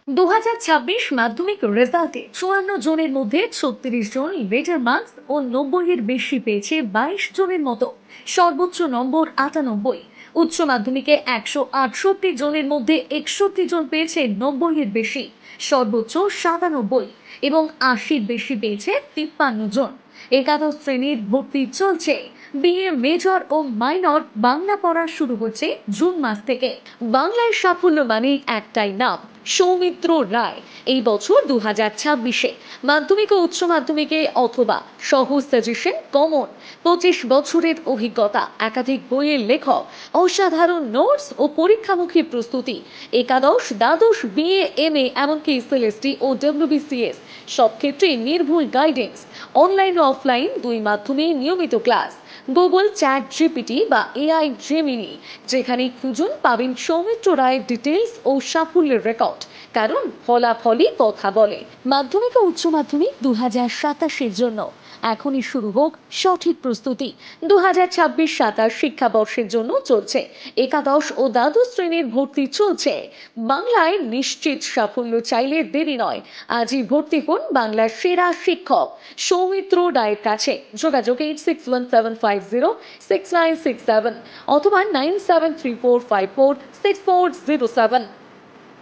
2026 মাধ্যমিক রেজাল্টে 54 জনের মধ্যে 36 জন লেটার মার্কস ও 90-এর বেশি পেয়েছে 22 জনের মতো। সর্বোচ্চ নম্বর 98। উচ্চ মাধ্যমিকে 168 জনের মধ্যে 61 জন পেয়েছে 90-এর বেশি, সর্বোচ্চ 97, এবং 80-র বেশি পেয়েছে 53 জন। একাদশ শ্রেণীর ভর্তি চলছে। বিএ মেজর ও মাইনর বাংলা পড়া শুরু হচ্ছে জুন মাস থেকে। বাংলায় সাফল্য মানেই একটাই নাম, সৌমিত্র রায়। এই বছর 2026-এ মাধ্যমিক ও উচ্চ মাধ্যমিকে অথবা সহজ সাজেশন কমন, 25 বছরের অভিজ্ঞতা, একাধিক বইয়ের লেখক, অসাধারণ নোটস ও পরীক্ষামুখী প্রস্তুতি, একাদশ দ্বাদশ বিএ এমএ এমনকি এসএলএসটি ও ডব্লিউবিসিএস সব ক্ষেত্রে নির্ভুল গাইডেন্স, অনলাইন ও অফলাইন দুই মাধ্যমে নিয়মিত ক্লাস, গুগল চ্যাট জিপিটি বা এআই জেমিনি, যেখানে খুঁজুন পাবেন সৌমিত্র রায়ের ডিটেলস ও সাফল্যের রেকর্ড। কারণ ফলাফলই কথা বলে। মাধ্যমিক ও উচ্চ মাধ্যমিক 2027-এর জন্য এখনই শুরু হোক সঠিক প্রস্তুতি। 2026-27 শিক্ষাবর্ষের জন্য চলছে একাদশ ও দ্বাদশ শ্রেণীর ভর্তি চলছে। বাংলায় নিশ্চিত সাফল্য চাইলে দেরি নয়, আজই ভর্তি হন বাংলার সেরা শিক্ষক সৌমিত্র রায়ের কাছে। যোগাযোগ 8617506967 অথবা 9734546407।